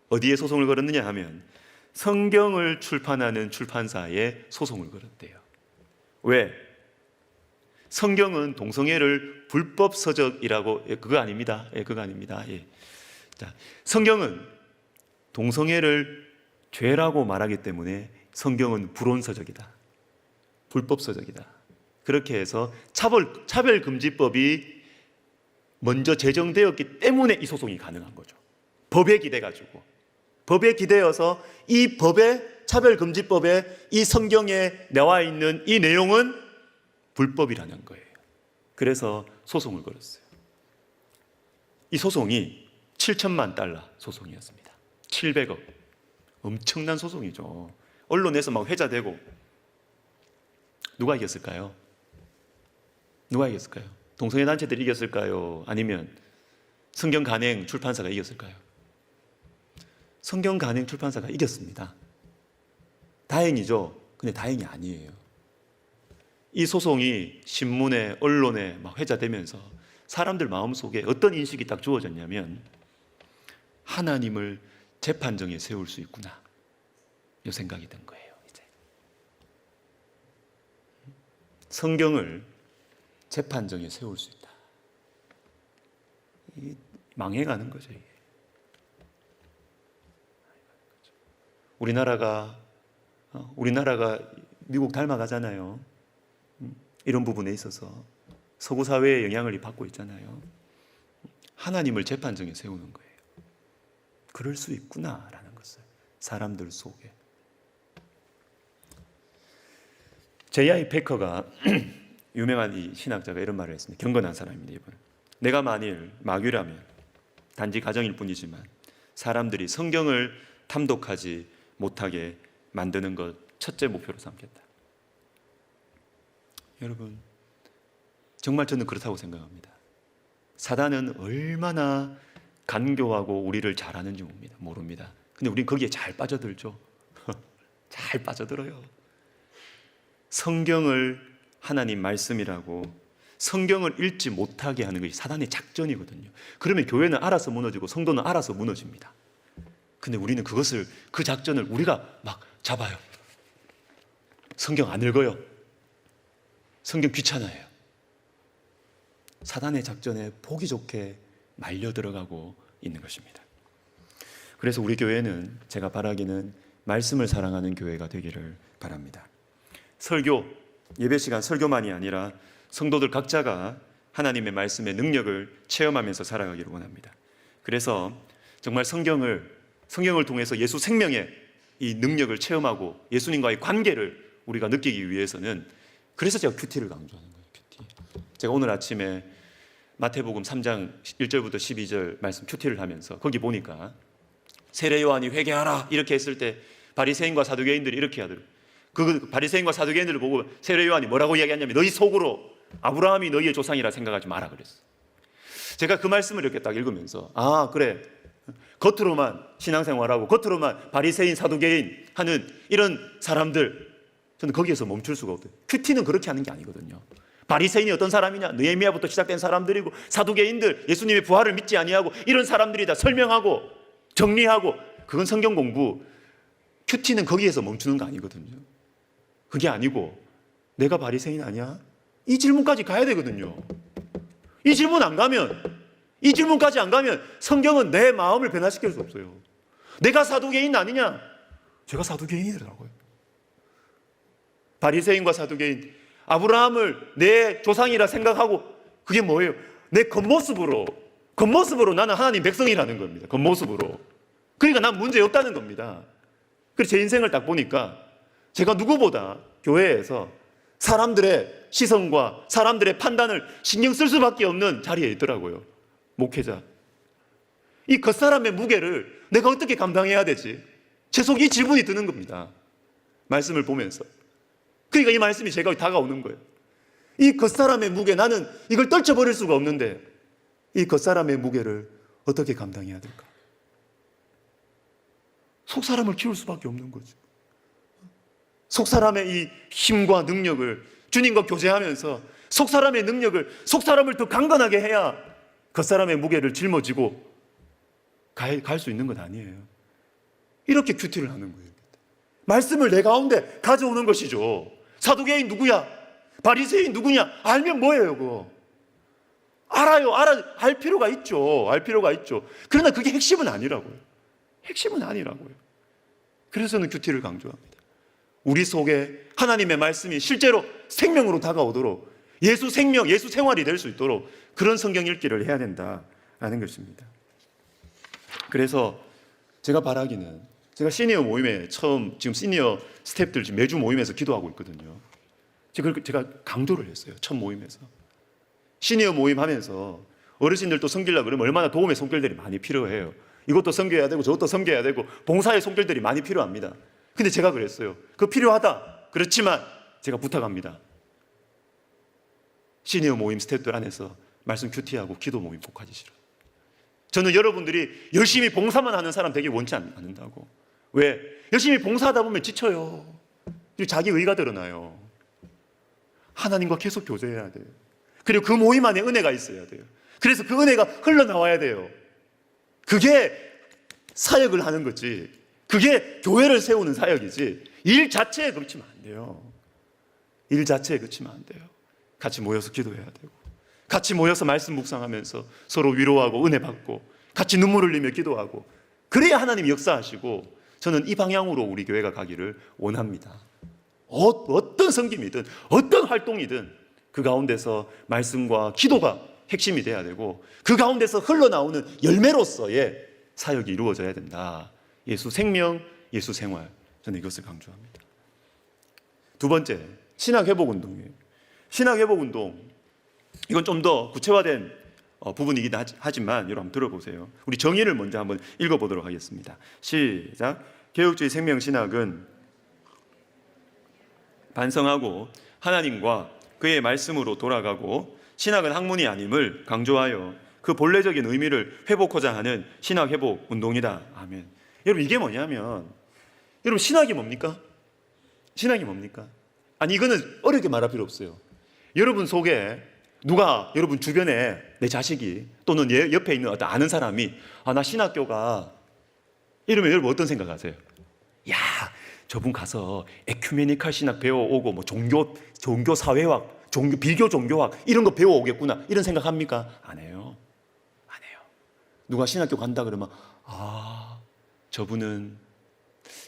어디에 소송을 걸었느냐 하면 성경을 출판하는 출판사에 소송을 걸었대요. 왜? 성경은 동성애를 불법 서적이라고, 그거 아닙니다. 자, 성경은 동성애를 죄라고 말하기 때문에 성경은 불온서적이다. 불법 서적이다. 그렇게 해서 차별금지법이 먼저 제정되었기 때문에 이 소송이 가능한 거죠. 법에 기대어서 이 차별금지법에 이 성경에 나와 있는 이 내용은 불법이라는 거예요. 그래서 소송을 걸었어요. 이 소송이 $7,000만 소송이었습니다. 700억. 엄청난 소송이죠. 언론에서 막 회자되고. 누가 이겼을까요? 동성애 단체들이 이겼을까요? 아니면 성경 간행 출판사가 이겼을까요? 성경 간행 출판사가 이겼습니다. 다행이죠. 근데 다행이 아니에요. 이 소송이 신문에, 언론에 막 회자되면서 사람들 마음속에 어떤 인식이 딱 주어졌냐면 하나님을 재판정에 세울 수 있구나, 이 생각이 든 거예요. 이제 성경을 재판정에 세울 수 있다. 이게 망해가는 거죠. 이게. 우리나라가 미국 닮아가잖아요. 이런 부분에 있어서 서구 사회의 영향을 받고 있잖아요. 하나님을 재판정에 세우는 거예요. 그럴 수 있구나라는 것을 사람들 속에. J.I. 패커가 유명한 이 신학자가 이런 말을 했습니다. 경건한 사람입니다. 이분. 내가 만일 마귀라면 단지 가정일 뿐이지만 사람들이 성경을 탐독하지 못하게 만드는 것 첫째 목표로 삼겠다. 여러분, 정말 저는 그렇다고 생각합니다. 사단은 얼마나 간교하고 우리를 잘 아는지 모릅니다. 근데 우린 거기에 잘 빠져들죠. 잘 빠져들어요. 성경을 하나님 말씀이라고 성경을 읽지 못하게 하는 것이 사단의 작전이거든요. 그러면 교회는 알아서 무너지고 성도는 알아서 무너집니다. 근데 우리는 그 작전을 우리가 막 잡아요. 성경 안 읽어요. 성경 귀찮아요. 사단의 작전에 보기 좋게 말려 들어가고 있는 것입니다. 그래서 우리 교회는 제가 바라기는 말씀을 사랑하는 교회가 되기를 바랍니다. 설교, 예배 시간 설교만이 아니라 성도들 각자가 하나님의 말씀의 능력을 체험하면서 살아가기를 원합니다. 그래서 정말 성경을 통해서 예수 생명의 이 능력을 체험하고 예수님과의 관계를 우리가 느끼기 위해서는, 그래서 제가 큐티를 강조하는 거예요. 큐티. 제가 오늘 아침에 마태복음 3장 1절부터 12절 말씀 큐티를 하면서 거기 보니까 세례 요한이 회개하라 이렇게 했을 때 바리새인과 사두개인들이 이렇게 하더라고요. 그 바리새인과 사두개인들을 보고 세례 요한이 뭐라고 이야기했냐면 너희 속으로 아브라함이 너희의 조상이라 생각하지 마라 그랬어. 제가 그 말씀을 이렇게 딱 읽으면서 그래, 겉으로만 신앙생활하고 겉으로만 바리새인 사두개인 하는 이런 사람들, 저는 거기에서 멈출 수가 없어요. 큐티는 그렇게 하는 게 아니거든요. 바리새인이 어떤 사람이냐? 느헤미야부터 시작된 사람들이고 사두개인들, 예수님의 부활을 믿지 아니하고 이런 사람들이다 설명하고 정리하고, 그건 성경 공부. 큐티는 거기에서 멈추는 거 아니거든요. 그게 아니고 내가 바리새인 아니야? 이 질문까지 가야 되거든요. 이 질문까지 안 가면 성경은 내 마음을 변화시킬 수 없어요. 내가 사두개인 아니냐? 제가 사두개인이더라고요. 바리새인과 사두개인, 아브라함을 내 조상이라 생각하고, 그게 뭐예요? 내 겉모습으로 나는 하나님 백성이라는 겁니다. 겉모습으로. 그러니까 난 문제 없다는 겁니다. 그래서 제 인생을 딱 보니까 제가 누구보다 교회에서 사람들의 시선과 사람들의 판단을 신경 쓸 수밖에 없는 자리에 있더라고요. 목회자. 이 겉사람의 무게를 내가 어떻게 감당해야 되지? 제 속에 이 질문이 드는 겁니다. 말씀을 보면서. 그러니까 이 말씀이 제가 다가오는 거예요. 이 겉사람의 무게, 나는 이걸 떨쳐버릴 수가 없는데 이 겉사람의 무게를 어떻게 감당해야 될까? 속사람을 키울 수밖에 없는 거죠. 속사람의 이 힘과 능력을 주님과 교제하면서 속사람의 능력을, 속사람을 더 강건하게 해야 겉사람의 무게를 짊어지고 갈 수 있는 건 아니에요. 이렇게 큐티를 하는 거예요. 말씀을 내 가운데 가져오는 것이죠. 사두개인 누구야? 바리새인 누구냐? 알면 뭐예요, 그거? 알 필요가 있죠. 알 필요가 있죠. 그러나 그게 핵심은 아니라고요. 핵심은 아니라고요. 그래서 저는 큐티를 강조합니다. 우리 속에 하나님의 말씀이 실제로 생명으로 다가오도록 예수 생명, 예수 생활이 될 수 있도록 그런 성경 읽기를 해야 된다라는 것입니다. 그래서 제가 바라기는, 제가 시니어 모임에 지금 시니어 스태프들 지금 매주 모임에서 기도하고 있거든요. 제가 강조를 했어요. 첫 모임에서. 시니어 모임 하면서 어르신들도 섬기려고 그러면 얼마나 도움의 손길들이 많이 필요해요. 이것도 섬겨야 되고 저것도 섬겨야 되고 봉사의 손길들이 많이 필요합니다. 근데 제가 그랬어요. 그거 필요하다. 그렇지만 제가 부탁합니다. 시니어 모임 스태프들 안에서 말씀 큐티하고 기도 모임 꼭 가지시라. 저는 여러분들이 열심히 봉사만 하는 사람 되게 원치 않는다고. 왜? 열심히 봉사하다 보면 지쳐요. 자기 의가 드러나요. 하나님과 계속 교제해야 돼요. 그리고 그 모임 안에 은혜가 있어야 돼요. 그래서 그 은혜가 흘러나와야 돼요. 그게 사역을 하는 거지, 그게 교회를 세우는 사역이지, 일 자체에 그치면 안 돼요. 일 자체에 그치면 안 돼요. 같이 모여서 기도해야 되고, 같이 모여서 말씀 묵상하면서 서로 위로하고 은혜 받고 같이 눈물 흘리며 기도하고, 그래야 하나님이 역사하시고, 저는 이 방향으로 우리 교회가 가기를 원합니다. 어떤 섬김이든 어떤 활동이든 그 가운데서 말씀과 기도가 핵심이 돼야 되고, 그 가운데서 흘러나오는 열매로서의 사역이 이루어져야 된다. 예수 생명, 예수 생활. 저는 이것을 강조합니다. 두 번째, 신학회복운동이에요. 신학회복운동, 이건 좀 더 구체화된 부분이긴 하지만 여러분 한번 들어보세요. 우리 정의를 먼저 한번 읽어보도록 하겠습니다. 시작. 개혁주의 생명신학은 반성하고 하나님과 그의 말씀으로 돌아가고, 신학은 학문이 아님을 강조하여 그 본래적인 의미를 회복하자 하는 신학회복 운동이다. 아멘. 여러분, 이게 뭐냐면, 여러분, 신학이 뭡니까? 신학이 뭡니까? 아니, 이거는 어렵게 말할 필요 없어요. 여러분 속에 누가, 여러분 주변에 내 자식이 또는 옆에 있는 어떤 아는 사람이 나 신학교가, 이러면 여러분 어떤 생각하세요? 야, 저분 가서 에큐메니칼 신학 배워오고 뭐 종교 사회학, 비교 종교학 이런 거 배워오겠구나, 이런 생각합니까? 안 해요. 안 해요. 누가 신학교 간다 그러면 저분은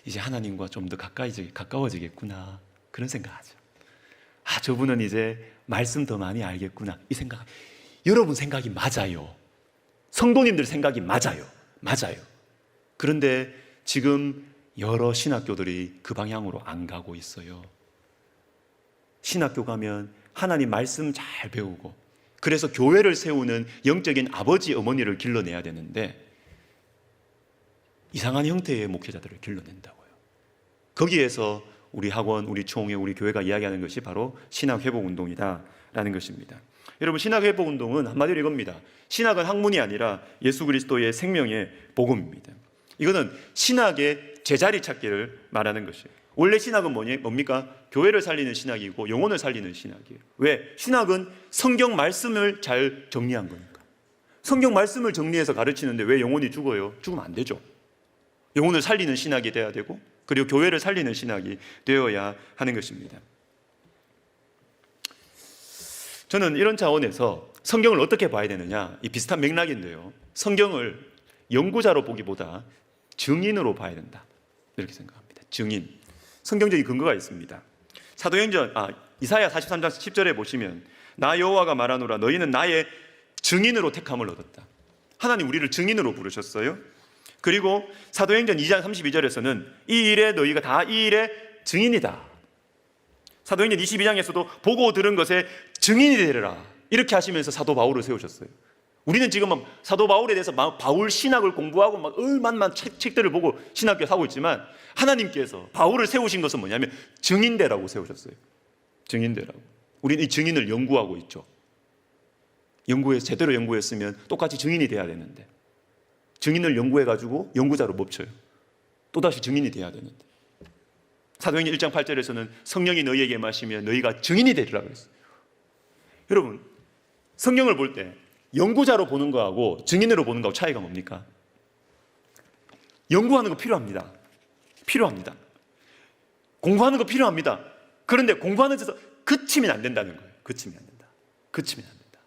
이제 하나님과 좀 더 가까워지겠구나, 그런 생각하죠. 저분은 이제 말씀 더 많이 알겠구나, 이 생각. 여러분 생각이 맞아요. 성도님들 생각이 맞아요. 그런데 지금 여러 신학교들이 그 방향으로 안 가고 있어요. 신학교 가면 하나님 말씀 잘 배우고, 그래서 교회를 세우는 영적인 아버지 어머니를 길러내야 되는데 이상한 형태의 목회자들을 길러낸다고요. 거기에서 우리 학원, 우리 총회, 우리 교회가 이야기하는 것이 바로 신학회복운동이다라는 것입니다. 여러분, 신학회복운동은 한마디로 이겁니다. 신학은 학문이 아니라 예수 그리스도의 생명의 복음입니다. 이거는 신학의 제자리 찾기를 말하는 것이에요. 원래 신학은 뭡니까? 교회를 살리는 신학이고 영혼을 살리는 신학이에요. 왜? 신학은 성경 말씀을 잘 정리한 거니까. 성경 말씀을 정리해서 가르치는데 왜 영혼이 죽어요? 죽으면 안 되죠. 영혼을 살리는 신학이 돼야 되고, 그리고 교회를 살리는 신학이 되어야 하는 것입니다. 저는 이런 차원에서 성경을 어떻게 봐야 되느냐, 이 비슷한 맥락인데요, 성경을 연구자로 보기보다 증인으로 봐야 된다, 이렇게 생각합니다. 증인. 성경적인 근거가 있습니다. 사도행전 이사야 43장 10절에 보시면, 나 여호와가 말하노라, 너희는 나의 증인으로 택함을 얻었다. 하나님 우리를 증인으로 부르셨어요. 그리고 사도행전 2장 32절에서는 이 일에 너희가 다 이 일의 증인이다. 사도행전 22장에서도 보고 들은 것에 증인이 되리라. 이렇게 하시면서 사도 바울을 세우셨어요. 우리는 지금 사도 바울에 대해서 바울 신학을 공부하고 얼마나 책들을 보고 신학교 하고 있지만 하나님께서 바울을 세우신 것은 뭐냐면 증인되라고 세우셨어요. 증인되라고. 우리는 이 증인을 연구하고 있죠. 제대로 연구했으면 똑같이 증인이 돼야 되는데 증인을 연구해가지고 연구자로 멈춰요. 또다시 증인이 돼야 되는데 사도행전 1장 8절에서는 성령이 너희에게 임하시면 너희가 증인이 되리라 그랬어요. 여러분, 성령을 볼 때 연구자로 보는 거하고 증인으로 보는 거하고 차이가 뭡니까? 연구하는 거 필요합니다. 필요합니다. 공부하는 거 필요합니다. 그런데 공부하는 데서 그치면 안 된다는 거예요. 그치면 안 된다. 그치면 안 된다.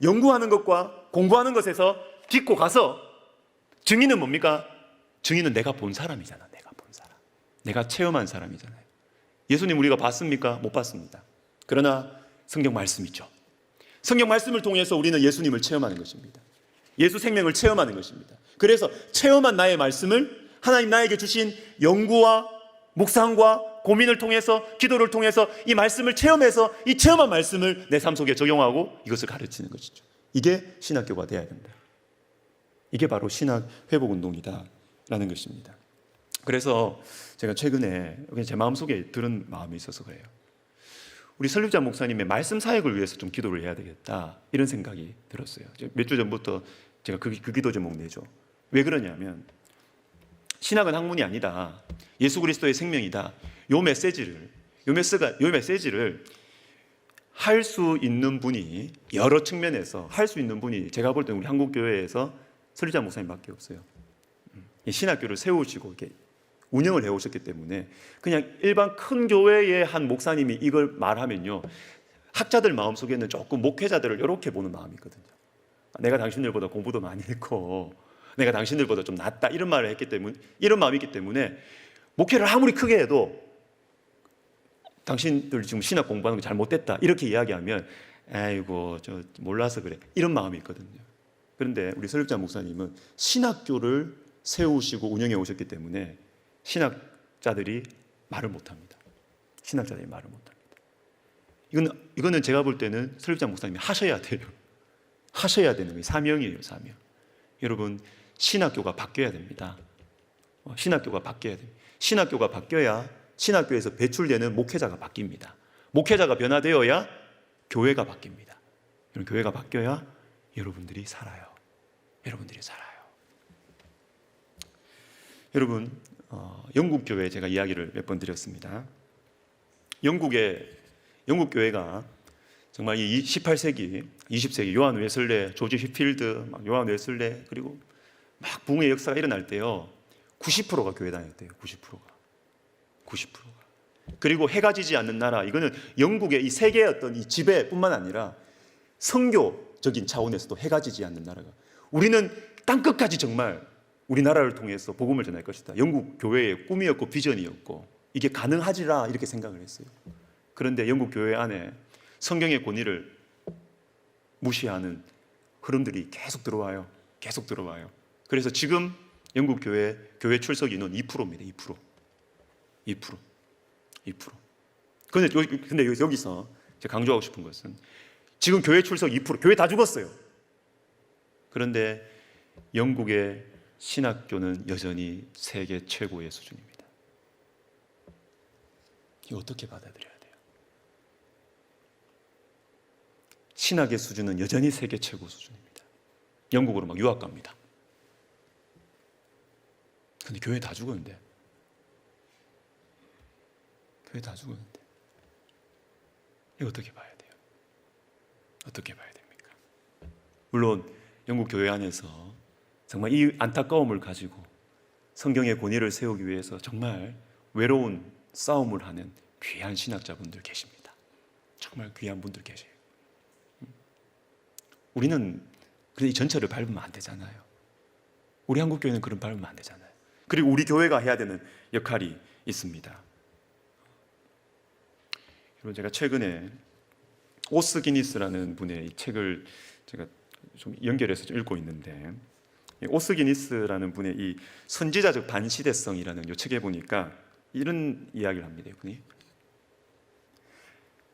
연구하는 것과 공부하는 것에서 딛고 가서 증인은 뭡니까? 증인은 내가 본 사람이잖아. 내가 본 사람. 내가 체험한 사람이잖아요. 예수님 우리가 봤습니까? 못 봤습니다. 그러나 성경 말씀 있죠. 성경 말씀을 통해서 우리는 예수님을 체험하는 것입니다. 예수 생명을 체험하는 것입니다. 그래서 체험한 나의 말씀을 하나님 나에게 주신 연구와 묵상과 고민을 통해서 기도를 통해서 이 말씀을 체험해서 이 체험한 말씀을 내 삶 속에 적용하고 이것을 가르치는 것이죠. 이게 신학교가 되어야 된다. 이게 바로 신학 회복 운동이다라는 것입니다. 그래서 제가 최근에 제 마음속에 들은 마음이 있어서 그래요. 우리 설립자 목사님의 말씀 사역을 위해서 좀 기도를 해야 되겠다 이런 생각이 들었어요. 몇 주 전부터 제가 그 기도 제목 내죠. 왜 그러냐면 신학은 학문이 아니다. 예수 그리스도의 생명이다. 요 메시지를 할 수 있는 분이 여러 측면에서 할 수 있는 분이 제가 볼 때는 우리 한국교회에서 설립자 목사님밖에 없어요. 신학교를 세우시고 이렇게 운영을 해오셨기 때문에 그냥 일반 큰 교회의 한 목사님이 이걸 말하면요, 학자들 마음속에는 조금 목회자들을 이렇게 보는 마음이 있거든요. 내가 당신들보다 공부도 많이 했고 내가 당신들보다 좀 낫다 이런 말을 했기 때문에, 이런 마음이 있기 때문에 목회를 아무리 크게 해도 당신들 지금 신학 공부하는 거 잘못됐다 이렇게 이야기하면 아이고 저 몰라서 그래 이런 마음이 있거든요. 그런데 우리 설립자 목사님은 신학교를 세우시고 운영해 오셨기 때문에 신학자들이 말을 못합니다. 신학자들이 말을 못합니다. 이거는 제가 볼 때는 설립자 목사님이 하셔야 돼요. 하셔야 되는 거예요. 사명이에요. 사명. 여러분, 신학교가 바뀌어야 됩니다. 신학교가 바뀌어야 됩니다. 신학교가 바뀌어야 신학교에서 배출되는 목회자가 바뀝니다. 목회자가 변화되어야 교회가 바뀝니다. 교회가 바뀌어야 여러분들이 살아요. 여러분들이 살아요. 여러분, 영국 교회 제가 이야기를 몇 번 드렸습니다. 영국 교회가 정말 이 18세기, 20세기 요한 웨슬레, 조지 휘필드, 요한 웨슬레 그리고 막 붕의 역사가 일어날 때요, 90%가 교회 다녔대요. 90%가. 그리고 해가 지지 않는 나라, 이거는 영국의 이 세계의 어떤 이 지배뿐만 아니라 선교적인 차원에서도 해가 지지 않는 나라가, 우리는 땅끝까지 정말 우리나라를 통해서 복음을 전할 것이다. 영국 교회의 꿈이었고 비전이었고 이게 가능하지라 이렇게 생각을 했어요. 그런데 영국 교회 안에 성경의 권위를 무시하는 흐름들이 계속 들어와요. 그래서 지금 영국 교회 출석 인원 2%입니다. 2%. 근데 여기서 제가 강조하고 싶은 것은 지금 교회 출석 2%, 교회 다 죽었어요. 그런데 영국의 신학교는 여전히 세계 최고의 수준입니다. 이거 어떻게 받아들여야 돼요? 신학의 수준은 여전히 세계 최고 수준입니다. 영국으로 막 유학 갑니다. 근데 교회 다 죽었는데. 이거 어떻게 봐야 돼요? 어떻게 봐야 됩니까? 물론 영국 교회 안에서 정말 이 안타까움을 가지고 성경의 권위를 세우기 위해서 정말 외로운 싸움을 하는 귀한 신학자분들 계십니다. 정말 귀한 분들 계세요. 우리는 이 전체를 밟으면 안 되잖아요. 우리 한국교회는 그런 밟으면 안 되잖아요. 그리고 우리 교회가 해야 되는 역할이 있습니다. 여러분, 제가 최근에 오스 기니스라는 분의 이 책을 제가 좀 연결해서 좀 읽고 있는데, 오스기니스라는 분의 이 선지자적 반시대성이라는 요 책에 보니까 이런 이야기를 합니다. 이분이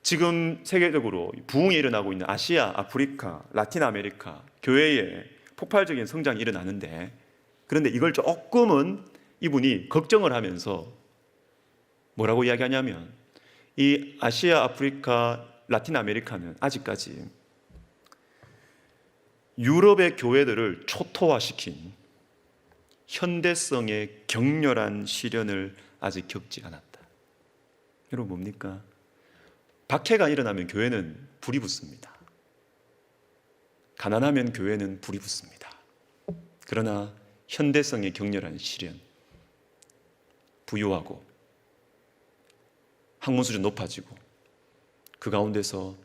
지금 세계적으로 부흥이 일어나고 있는 아시아, 아프리카, 라틴 아메리카 교회에 폭발적인 성장이 일어나는데, 그런데 이걸 조금은 이분이 걱정을 하면서 뭐라고 이야기하냐면, 이 아시아, 아프리카, 라틴 아메리카는 아직까지 유럽의 교회들을 초토화시킨 현대성의 격렬한 시련을 아직 겪지 않았다. 여러분 뭡니까? 박해가 일어나면 교회는 불이 붙습니다. 가난하면 교회는 불이 붙습니다. 그러나 현대성의 격렬한 시련, 부유하고 학문 수준 높아지고 그 가운데서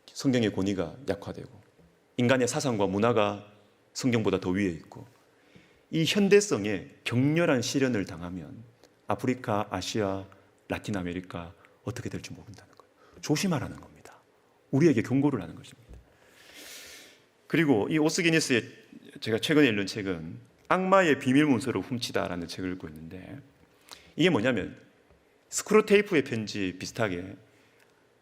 성경의 권위가 약화되고 인간의 사상과 문화가 성경보다 더 위에 있고, 이 현대성에 격렬한 시련을 당하면 아프리카, 아시아, 라틴 아메리카 어떻게 될지 모른다는 거예요. 조심하라는 겁니다. 우리에게 경고를 하는 것입니다. 그리고 이 오스기니스의 제가 최근에 읽은 책은 악마의 비밀 문서를 훔치다라는 책을 읽고 있는데, 이게 뭐냐면 스크루테이프의 편지 비슷하게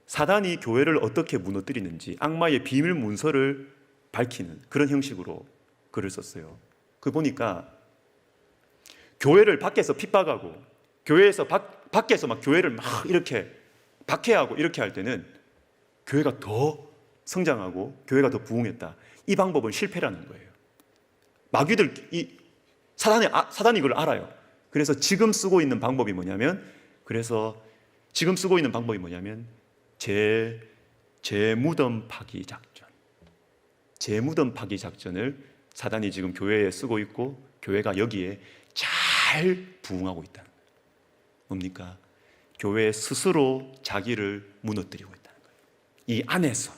사단이 교회를 어떻게 무너뜨리는지 악마의 비밀 문서를 밝히는 그런 형식으로 글을 썼어요. 그 보니까 교회를 밖에서 핍박하고 교회에서 밖에서 막 교회를 막 이렇게 박해하고 이렇게 할 때는 교회가 더 성장하고 교회가 더 부흥했다. 이 방법은 실패라는 거예요. 마귀들, 사단이 이걸 알아요. 그래서 지금 쓰고 있는 방법이 뭐냐면 재무덤 파기 작전. 재무덤 파기 작전을 사단이 지금 교회에 쓰고 있고, 교회가 여기에 잘 부응하고 있다는 거예요. 뭡니까? 교회 스스로 자기를 무너뜨리고 있다는 거예요. 이 안에서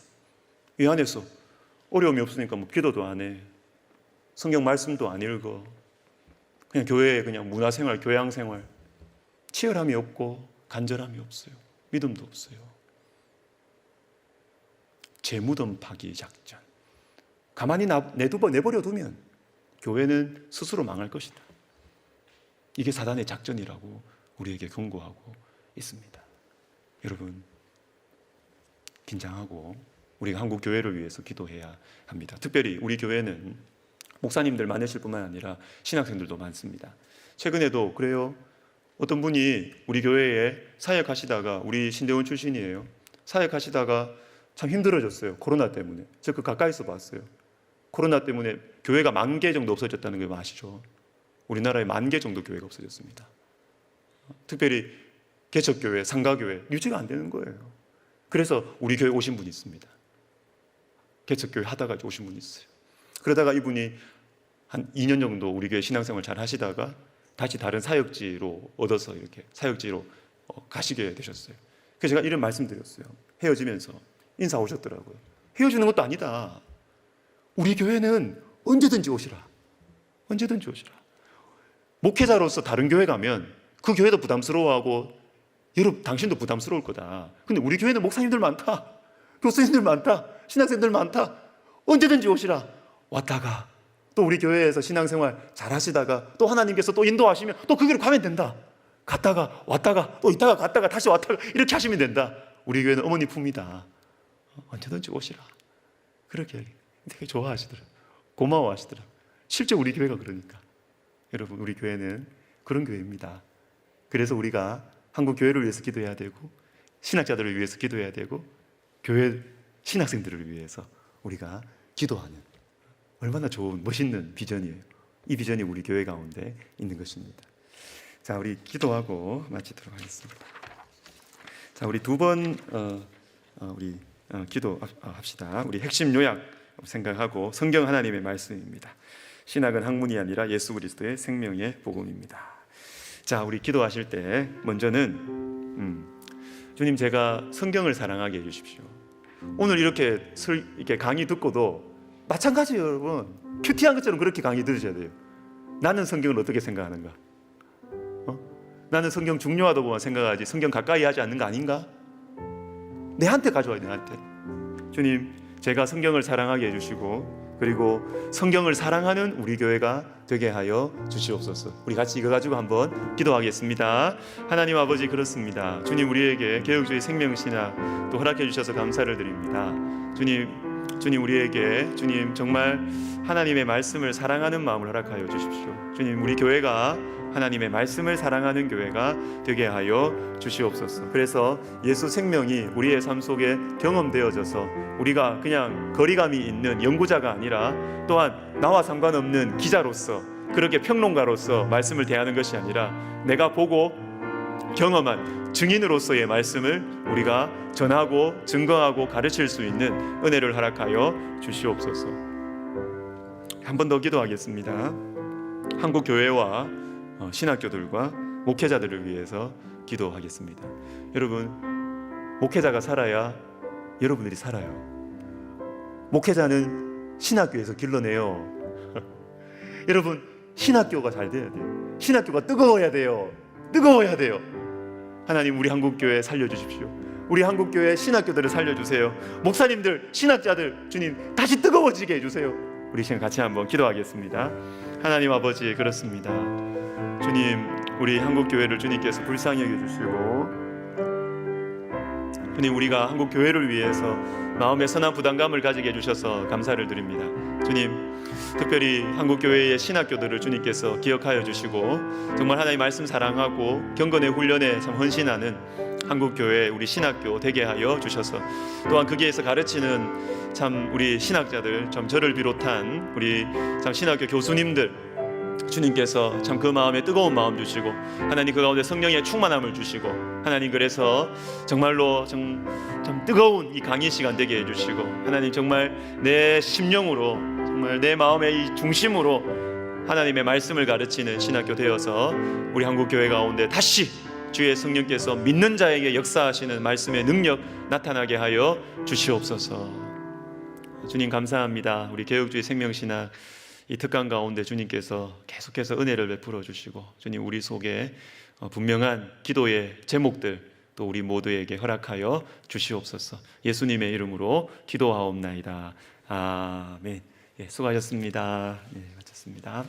어려움이 없으니까 뭐 기도도 안 해, 성경 말씀도 안 읽어, 그냥 교회에 그냥 문화생활, 교양생활, 치열함이 없고 간절함이 없어요. 믿음도 없어요. 재무덤 파기 작전. 가만히 내버려 두면 교회는 스스로 망할 것이다. 이게 사단의 작전이라고 우리에게 경고하고 있습니다. 여러분, 긴장하고 우리가 한국 교회를 위해서 기도해야 합니다. 특별히 우리 교회는 목사님들 많으실 뿐만 아니라 신학생들도 많습니다. 최근에도 그래요. 어떤 분이 우리 교회에 사역하시다가, 우리 신대원 출신이에요. 사역하시다가 참 힘들어졌어요. 코로나 때문에. 제가 그 가까이서 봤어요. 코로나 때문에 교회가 10,000개 정도 없어졌다는 거 아시죠? 우리나라에 10,000개 정도 교회가 없어졌습니다. 특별히 개척교회, 상가교회 유지가 안 되는 거예요. 그래서 우리 교회 오신 분이 있습니다. 개척교회 하다가 오신 분이 있어요. 그러다가 이분이 한 2년 정도 우리 교회 신앙생활 잘 하시다가 다시 다른 사역지로 얻어서 이렇게 사역지로 가시게 되셨어요. 그래서 제가 이런 말씀드렸어요. 헤어지면서 인사 오셨더라고요. 헤어지는 것도 아니다. 우리 교회는 언제든지 오시라. 언제든지 오시라. 목회자로서 다른 교회 가면 그 교회도 부담스러워하고 여러분 당신도 부담스러울 거다. 근데 우리 교회는 목사님들 많다, 교수님들 많다, 신학생들 많다. 언제든지 오시라. 왔다가 또 우리 교회에서 신앙생활 잘 하시다가 또 하나님께서 또 인도하시면 또 그 길로 가면 된다. 갔다가 왔다가 또 있다가 갔다가 다시 왔다가 이렇게 하시면 된다. 우리 교회는 어머니 품이다. 언제든지 오시라. 그렇게 되게 좋아하시더라고요. 고마워하시더라고요. 실제 우리 교회가 그러니까. 여러분, 우리 교회는 그런 교회입니다. 그래서 우리가 한국 교회를 위해서 기도해야 되고, 신학자들을 위해서 기도해야 되고, 교회 신학생들을 위해서 우리가 기도하는 얼마나 좋은 멋있는 비전이에요. 이 비전이 우리 교회 가운데 있는 것입니다. 자, 우리 기도하고 마치도록 하겠습니다. 자, 우리 두 번 기도합시다. 우리 핵심 요약 생각하고, 성경 하나님의 말씀입니다. 신학은 학문이 아니라 예수 그리스도의 생명의 복음입니다. 자, 우리 기도하실 때 먼저는 주님, 제가 성경을 사랑하게 해주십시오. 오늘 이렇게 강의 듣고도 마찬가지예요. 여러분, 큐티한 것처럼 그렇게 강의 들으셔야 돼요. 나는 성경을 어떻게 생각하는가? 나는 성경 중요하다고만 생각하지 성경 가까이 하지 않는 거 아닌가? 내한테 가져와요. 내한테. 주님, 제가 성경을 사랑하게 해주시고 그리고 성경을 사랑하는 우리 교회가 되게 하여 주시옵소서. 우리 같이 이거 가지고 한번 기도하겠습니다. 하나님 아버지, 그렇습니다. 주님, 우리에게 개혁주의 생명신학 또 허락해 주셔서 감사를 드립니다. 주님 우리에게 주님 정말 하나님의 말씀을 사랑하는 마음을 허락하여 주십시오. 주님, 우리 교회가 하나님의 말씀을 사랑하는 교회가 되게 하여 주시옵소서. 그래서 예수 생명이 우리의 삶 속에 경험되어져서 우리가 그냥 거리감이 있는 연구자가 아니라 또한 나와 상관없는 기자로서, 그렇게 평론가로서 말씀을 대하는 것이 아니라 내가 보고 경험한 증인으로서의 말씀을 우리가 전하고 증거하고 가르칠 수 있는 은혜를 허락하여 주시옵소서. 한 번 더 기도하겠습니다. 한국 교회와 신학교들과 목회자들을 위해서 기도하겠습니다. 여러분, 목회자가 살아야 여러분들이 살아요. 목회자는 신학교에서 길러내요. 여러분, 신학교가 잘 돼야 돼요. 신학교가 뜨거워야 돼요. 뜨거워야 돼요. 하나님, 우리 한국교회 살려주십시오. 우리 한국교회 신학교들을 살려주세요. 목사님들, 신학자들, 주님 다시 뜨거워지게 해주세요. 우리 시간 같이 한번 기도하겠습니다. 하나님 아버지, 그렇습니다. 주님, 우리 한국교회를 주님께서 불쌍히 여겨주시고, 주님, 우리가 한국교회를 위해서 마음의 선한 부담감을 가지게 해주셔서 감사를 드립니다. 주님, 특별히 한국교회의 신학교들을 주님께서 기억하여 주시고, 정말 하나님 말씀 사랑하고 경건의 훈련에 참 헌신하는 한국교회 우리 신학교 되게 하여 주셔서, 또한 거기에서 가르치는 참 우리 신학자들, 참 저를 비롯한 우리 참 신학교 교수님들, 주님께서 참 그 마음에 뜨거운 마음 주시고, 하나님 그 가운데 성령의 충만함을 주시고, 하나님 그래서 정말로 참 뜨거운 이 강의 시간 되게 해주시고, 하나님 정말 내 심령으로, 정말 내 마음의 이 중심으로 하나님의 말씀을 가르치는 신학교 되어서 우리 한국교회 가운데 다시 주의 성령께서 믿는 자에게 역사하시는 말씀의 능력 나타나게 하여 주시옵소서. 주님 감사합니다. 우리 개혁주의 생명신학 이 특강 가운데 주님께서 계속해서 은혜를 베풀어 주시고, 주님 우리 속에 분명한 기도의 제목들 또 우리 모두에게 허락하여 주시옵소서. 예수님의 이름으로 기도하옵나이다. 아멘. 수고하셨습니다. 마쳤습니다.